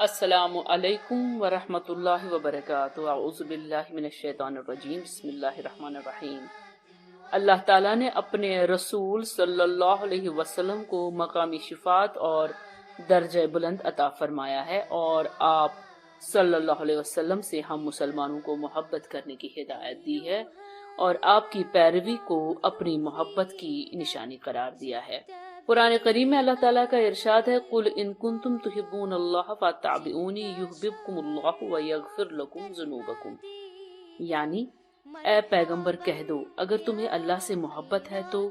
السلام علیکم ورحمۃ اللہ وبرکاتہ۔ اعوذ باللہ من الشیطان الرجیم، بسم اللہ الرحمن الرحیم۔ اللہ تعالیٰ نے اپنے رسول صلی اللہ علیہ وسلم کو مقامی شفاعت اور درجہ بلند عطا فرمایا ہے، اور آپ صلی اللہ علیہ وسلم سے ہم مسلمانوں کو محبت کرنے کی ہدایت دی ہے اور آپ کی پیروی کو اپنی محبت کی نشانی قرار دیا ہے۔ قرآن کریم میں اللہ تعالیٰ کا ارشاد ہے، قُلْ إِن كُنتُمْ تُحِبُّونَ اللَّهَ فَاتَّبِعُونِي يُحْبِبْكُمُ اللَّهُ وَيَغْفِرْ لَكُمْ ذُنُوبَكُمْ، یعنی اے پیغمبر کہہ دو اگر تمہیں اللہ سے محبت ہے تو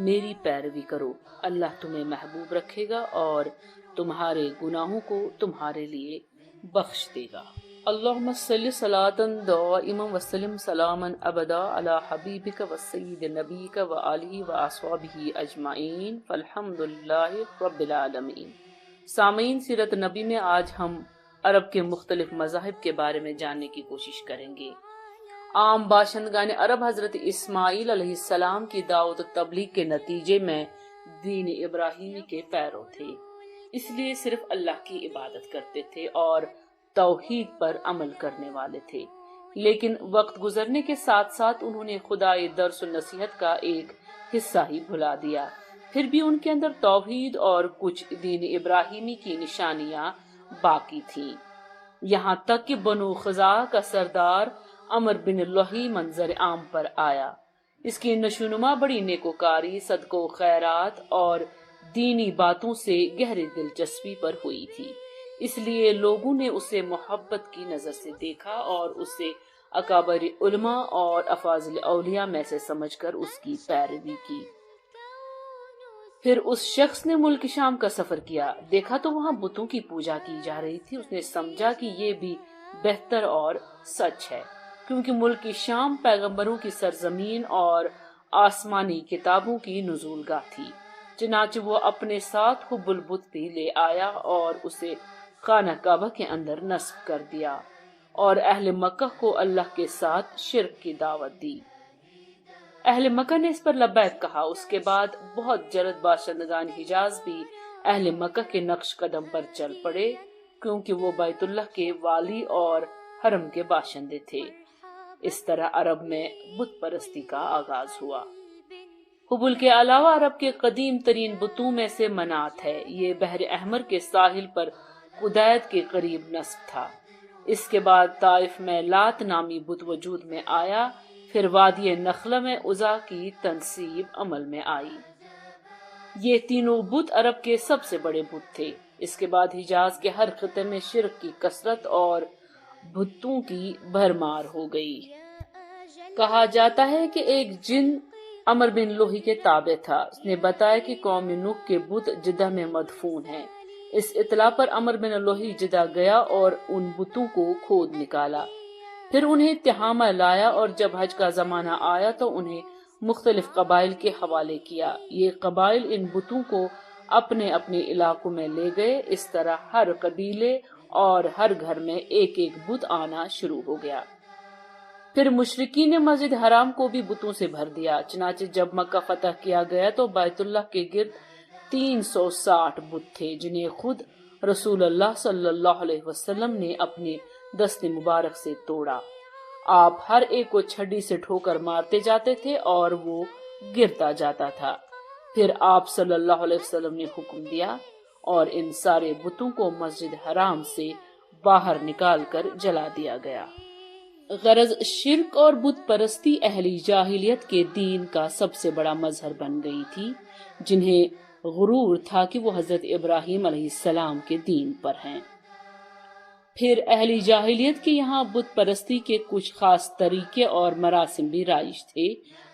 میری پیروی کرو، اللہ تمہیں محبوب رکھے گا اور تمہارے گناہوں کو تمہارے لیے بخش دے گا۔ اللہم صلی صلاۃ دائما وسلم سلاما ابدا علی حبیبک وسید نبیک وآلہ واصحابہ اجمعین فالحمد للہ رب العالمین۔ سامعین، سیرت نبی میں آج ہم عرب کے مختلف مذاہب کے بارے میں جاننے کی کوشش کریں گے۔ عام باشندگان عرب حضرت اسماعیل علیہ السلام کی دعوت و تبلیغ کے نتیجے میں دین ابراہیمی کے پیرو تھے، اس لیے صرف اللہ کی عبادت کرتے تھے اور توحید پر عمل کرنے والے تھے، لیکن وقت گزرنے کے ساتھ ساتھ انہوں نے خدائے درس و نصیحت کا ایک حصہ ہی بھلا دیا۔ پھر بھی ان کے اندر توحید اور کچھ دین ابراہیمی کی نشانیاں باقی تھیں، یہاں تک کہ بنو خزاعہ کا سردار عمر بن لوحی منظر عام پر آیا۔ اس کی نشوونما بڑی نیکوکاری، صدقہ و خیرات اور دینی باتوں سے گہری دلچسپی پر ہوئی تھی، اس لیے لوگوں نے اسے محبت کی نظر سے دیکھا اور اسے اکابر علماء اور افاضل اولیاء میں سے سمجھ کر اس کی پیروی کی۔ پھر اس شخص نے ملک شام کا سفر کیا، دیکھا تو وہاں بتوں کی پوجا کی جا رہی تھی۔ اس نے سمجھا کہ یہ بھی بہتر اور سچ ہے، کیونکہ ملک شام پیغمبروں کی سرزمین اور آسمانی کتابوں کی نزول گاہ تھی۔ چنانچہ وہ اپنے ساتھ حب البت بھی لے آیا اور اسے خانہ کعبہ کے اندر نصب کر دیا اور اہل مکہ کو اللہ کے ساتھ شرک کی دعوت دی۔ اہل مکہ نے اس پر لبیک کہا۔ اس کے بعد بہت جلد باشندگان حجاز بھی اہل مکہ کے نقش قدم پر چل پڑے، کیونکہ وہ بیت اللہ کے والی اور حرم کے باشندے تھے۔ اس طرح عرب میں بت پرستی کا آغاز ہوا۔ حبل کے علاوہ عرب کے قدیم ترین بتوں میں سے منات ہے۔ یہ بحر احمر کے ساحل پر قدید کے قریب نصب تھا۔ اس کے بعد طائف میں لات نامی بت وجود میں آیا، پھر وادی نخلہ میں عزا کی تنصیب عمل میں آئی۔ یہ تینوں بت عرب کے سب سے بڑے بت تھے۔ اس کے بعد حجاز کے ہر خطے میں شرک کی کثرت اور بتوں کی بھرمار ہو گئی۔ کہا جاتا ہے کہ ایک جن عمر بن لوحی کے تابع تھا، اس نے بتایا کہ قوم نوح کے بت جدہ میں مدفون ہیں۔ اس اطلاع پر عمر بن لوحی جدہ گیا اور ان بتوں کو کھود نکالا، پھر انہیں تہامہ لایا اور جب حج کا زمانہ آیا تو انہیں مختلف قبائل کے حوالے کیا۔ یہ قبائل ان بتوں کو اپنے اپنے علاقوں میں لے گئے۔ اس طرح ہر قبیلے اور ہر گھر میں ایک ایک بت آنا شروع ہو گیا۔ پھر مشرکین نے مسجد حرام کو بھی بتوں سے بھر دیا۔ چنانچہ جب مکہ فتح کیا گیا تو بیت اللہ کے گرد 360 بت تھے، جنہیں خود رسول اللہ صلی اللہ علیہ وسلم نے اپنے دست مبارک سے توڑا۔ آپ ہر ایک کو چھڑی سے ٹھوکر مارتے جاتے تھے اور وہ گرتا جاتا تھا۔ پھر آپ صلی اللہ علیہ وسلم نے حکم دیا اور ان سارے بتوں کو مسجد حرام سے باہر نکال کر جلا دیا گیا۔ غرض شرک اور بت پرستی اہلی جاہلیت کے دین کا سب سے بڑا مظہر بن گئی تھی، جنہیں غرور تھا کہ وہ حضرت ابراہیم علیہ السلام کے دین پر ہیں۔ پھر اہلی جاہلیت کے یہاں بت پرستی کے کچھ خاص طریقے اور مراسم بھی رائج تھے،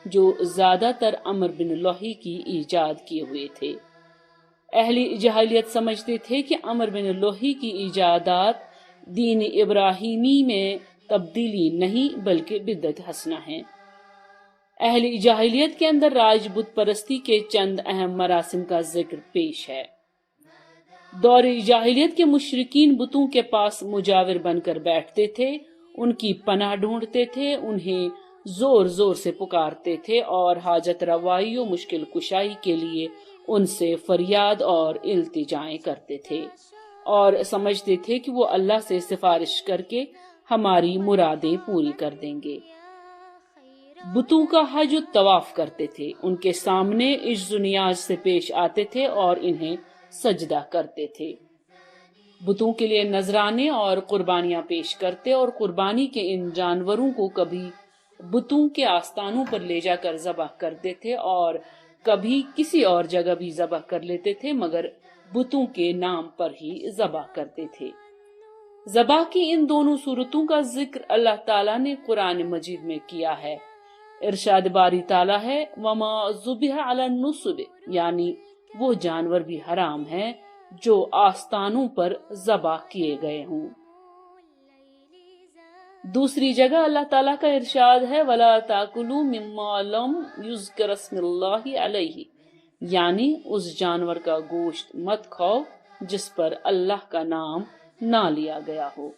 جو زیادہ تر عمر بن لوحی کی ایجاد کیے ہوئے تھے۔ اہلی جاہلیت سمجھتے تھے کہ عمر بن لوحی کی ایجادات دین ابراہیمی میں تبدیلی نہیں بلکہ بدعت حسنہ ہیں۔ اہل جاہلیت کے اندر رائج بت پرستی کے چند اہم مراسم کا ذکر پیش ہے۔ دور جاہلیت کے مشرکین بتوں کے پاس مجاور بن کر بیٹھتے تھے، ان کی پناہ ڈھونڈتے تھے، انہیں زور زور سے پکارتے تھے اور حاجت روائی و مشکل کشائی کے لیے ان سے فریاد اور التجائیں کرتے تھے، اور سمجھتے تھے کہ وہ اللہ سے سفارش کر کے ہماری مرادیں پوری کر دیں گے۔ بتوں کا حج و طواف کرتے تھے، ان کے سامنے عجز و نیاز سے پیش آتے تھے اور انہیں سجدہ کرتے تھے۔ بتوں کے لیے نذرانے اور قربانیاں پیش کرتے اور قربانی کے ان جانوروں کو کبھی بتوں کے آستانوں پر لے جا کر ذبح کرتے تھے اور کبھی کسی اور جگہ بھی ذبح کر لیتے تھے، مگر بتوں کے نام پر ہی ذبح کرتے تھے۔ ذبح کی ان دونوں صورتوں کا ذکر اللہ تعالیٰ نے قرآن مجید میں کیا ہے۔ ارشاد باری تعالیٰ ہے وَمَا ذُبِحَ عَلَى النُّصُبِ، یعنی وہ جانور بھی حرام ہیں جو آستانوں پر ذبح کیے گئے ہوں۔ دوسری جگہ اللہ تعالیٰ کا ارشاد ہے وَلَا تَأْكُلُوا مِمَّا لَمْ يُذْكَرَ اسْمُ اللَّهِ عَلَيْهِ، یعنی اس جانور کا گوشت مت کھاؤ جس پر اللہ کا نام نہ لیا گیا ہو۔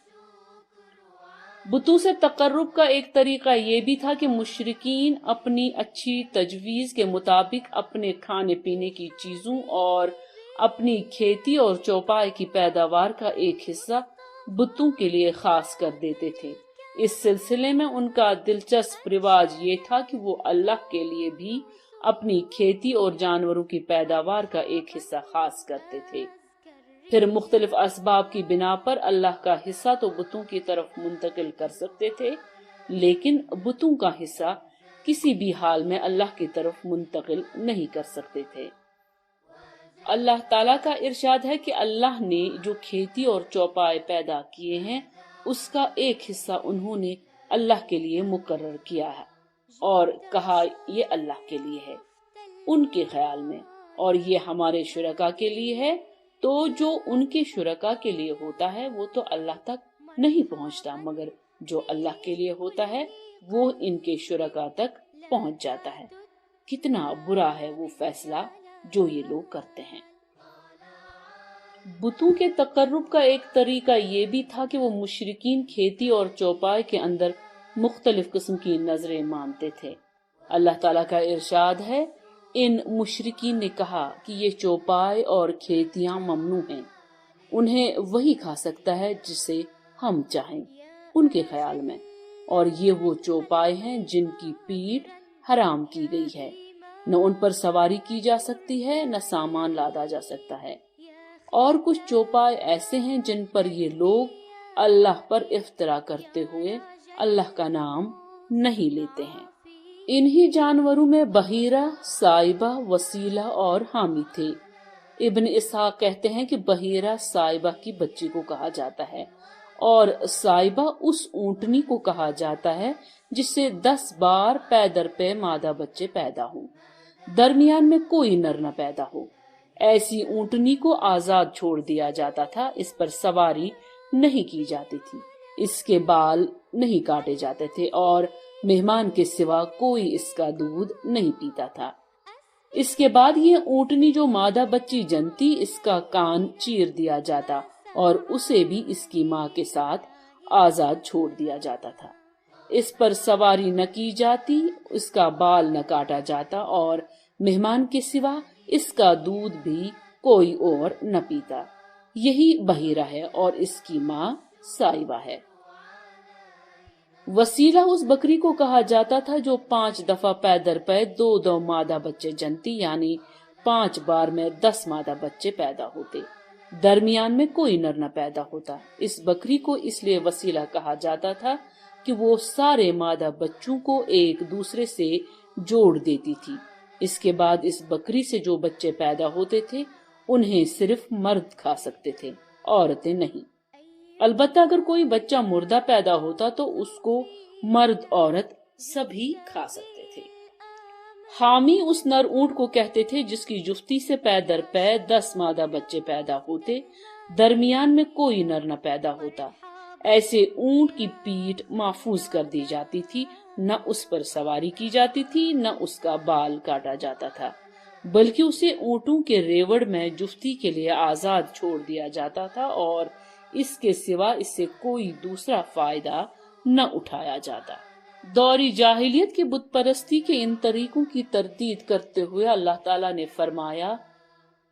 بتوں سے تقرب کا ایک طریقہ یہ بھی تھا کہ مشرکین اپنی اچھی تجویز کے مطابق اپنے کھانے پینے کی چیزوں اور اپنی کھیتی اور چوپائے کی پیداوار کا ایک حصہ بتوں کے لیے خاص کر دیتے تھے۔ اس سلسلے میں ان کا دلچسپ رواج یہ تھا کہ وہ اللہ کے لیے بھی اپنی کھیتی اور جانوروں کی پیداوار کا ایک حصہ خاص کرتے تھے۔ پھر مختلف اسباب کی بنا پر اللہ کا حصہ تو بتوں کی طرف منتقل کر سکتے تھے، لیکن بتوں کا حصہ کسی بھی حال میں اللہ کی طرف منتقل نہیں کر سکتے تھے۔ اللہ تعالیٰ کا ارشاد ہے کہ اللہ نے جو کھیتی اور چوپائے پیدا کیے ہیں اس کا ایک حصہ انہوں نے اللہ کے لیے مقرر کیا ہے اور کہا یہ اللہ کے لیے ہے ان کے خیال میں، اور یہ ہمارے شرکا کے لیے ہے، تو جو ان کے شرکا کے لیے ہوتا ہے وہ تو اللہ تک نہیں پہنچتا، مگر جو اللہ کے لیے ہوتا ہے وہ ان کے شرکا تک پہنچ جاتا ہے۔ کتنا برا ہے وہ فیصلہ جو یہ لوگ کرتے ہیں۔ بتوں کے تقرب کا ایک طریقہ یہ بھی تھا کہ وہ مشرکین کھیتی اور چوپائے کے اندر مختلف قسم کی نظریں مانتے تھے۔ اللہ تعالیٰ کا ارشاد ہے ان مشرکین نے کہا کہ یہ چوپائے اور کھیتیاں ممنوع ہیں، انہیں وہی کھا سکتا ہے جسے ہم چاہیں ان کے خیال میں، اور یہ وہ چوپائے ہیں جن کی پیٹھ حرام کی گئی ہے، نہ ان پر سواری کی جا سکتی ہے نہ سامان لادا جا سکتا ہے، اور کچھ چوپائے ایسے ہیں جن پر یہ لوگ اللہ پر افترا کرتے ہوئے اللہ کا نام نہیں لیتے ہیں۔ انہی جانوروں میں بحیرہ، سائبہ، وسیلہ اور حامی تھے۔ ابن اسحاق کہتے ہیں کہ بحیرہ سائبہ کی بچی کو کہا جاتا ہے اور سائبہ اس اونٹنی کو کہا جاتا ہے جس سے 10 بار پے در پے مادہ بچے پیدا ہوں، درمیان میں کوئی نر نہ پیدا ہو۔ ایسی اونٹنی کو آزاد چھوڑ دیا جاتا تھا، اس پر سواری نہیں کی جاتی تھی، اس کے بال نہیں کاٹے جاتے تھے اور مہمان کے سوا کوئی اس کا دودھ نہیں پیتا تھا۔ اس کے بعد یہ اونٹنی جو مادہ بچی جنتی اس کا کان چیر دیا جاتا اور اسے بھی اس کی ماں کے ساتھ آزاد چھوڑ دیا جاتا تھا۔ اس پر سواری نہ کی جاتی، اس کا بال نہ کاٹا جاتا اور مہمان کے سوا اس کا دودھ بھی کوئی اور نہ پیتا۔ یہی بحیرہ ہے اور اس کی ماں سائبہ ہے۔ وسیلہ اس بکری کو کہا جاتا تھا جو 5 دفعہ پے در پے 2 مادہ بچے جنتی، یعنی 5 بار میں 10 مادہ بچے پیدا ہوتے، درمیان میں کوئی نر نہ پیدا ہوتا۔ اس بکری کو اس لیے وسیلہ کہا جاتا تھا کہ وہ سارے مادہ بچوں کو ایک دوسرے سے جوڑ دیتی تھی۔ اس کے بعد اس بکری سے جو بچے پیدا ہوتے تھے انہیں صرف مرد کھا سکتے تھے، عورتیں نہیں۔ البتہ اگر کوئی بچہ مردہ پیدا ہوتا تو اس کو مرد عورت سبھی کھا سکتے تھے۔ حامی اس نر اونٹ کو کہتے تھے جس کی جفتی سے پے در پے 10 مادہ بچے پیدا ہوتے، درمیان میں کوئی نر نہ پیدا ہوتا۔ ایسے اونٹ کی پیٹھ محفوظ کر دی جاتی تھی، نہ اس پر سواری کی جاتی تھی نہ اس کا بال کاٹا جاتا تھا، بلکہ اسے اونٹوں کے ریوڑ میں جفتی کے لیے آزاد چھوڑ دیا جاتا تھا اور اس کے سوا اس سے کوئی دوسرا فائدہ نہ اٹھایا جاتا۔ دوری جاہلیت کی بت پرستی کے ان طریقوں کی تردید کرتے ہوئے اللہ تعالیٰ نے فرمایا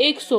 100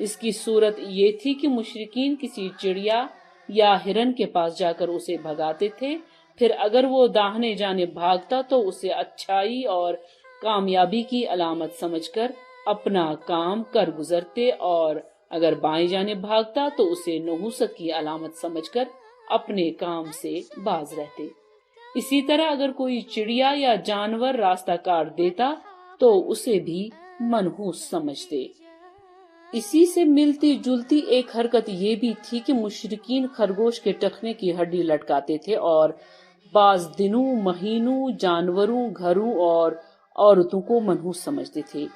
اس کی صورت یہ تھی کہ مشرکین کسی چڑیا یا ہرن کے پاس جا کر اسے بھگاتے تھے، پھر اگر وہ داہنے جانب بھاگتا تو اسے اچھائی اور کامیابی کی علامت سمجھ کر اپنا کام کر گزرتے، اور اگر بائیں جانب بھاگتا تو اسے نحوست کی علامت سمجھ کر اپنے کام سے باز رہتے۔ اسی طرح اگر کوئی چڑیا یا جانور راستہ کاٹ دیتا تو اسے بھی منحوس سمجھتے۔ اسی سے ملتی جلتی ایک حرکت یہ بھی تھی کہ مشرکین خرگوش کے ٹخنے کی ہڈی لٹکاتے تھے اور بعض دنوں، مہینوں، جانوروں، گھروں اور عورتوں کو منحوس سمجھتے تھے،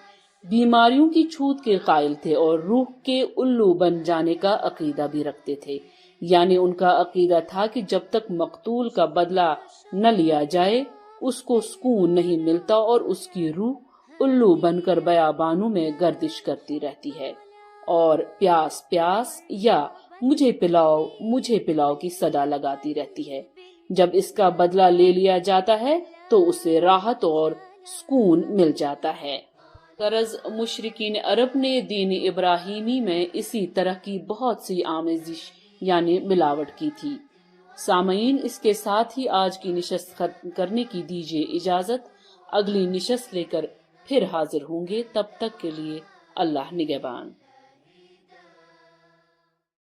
بیماریوں کی چھوت کے قائل تھے اور روح کے الو بن جانے کا عقیدہ بھی رکھتے تھے۔ یعنی ان کا عقیدہ تھا کہ جب تک مقتول کا بدلہ نہ لیا جائے اس کو سکون نہیں ملتا اور اس کی روح الو بن کر بیابانوں میں گردش کرتی رہتی ہے اور پیاس پیاس یا مجھے پلاؤ کی صدا لگاتی رہتی ہے۔ جب اس کا بدلہ لے لیا جاتا ہے تو اسے راحت اور سکون مل جاتا ہے۔ غرض مشرکین عرب نے دین ابراہیمی میں اسی طرح کی بہت سی آمیزش یعنی ملاوٹ کی تھی۔ سامعین، اس کے ساتھ ہی آج کی نشست ختم کرنے کی دیجیے اجازت۔ اگلی نشست لے کر پھر حاضر ہوں گے، تب تک کے لیے اللہ نگہبان۔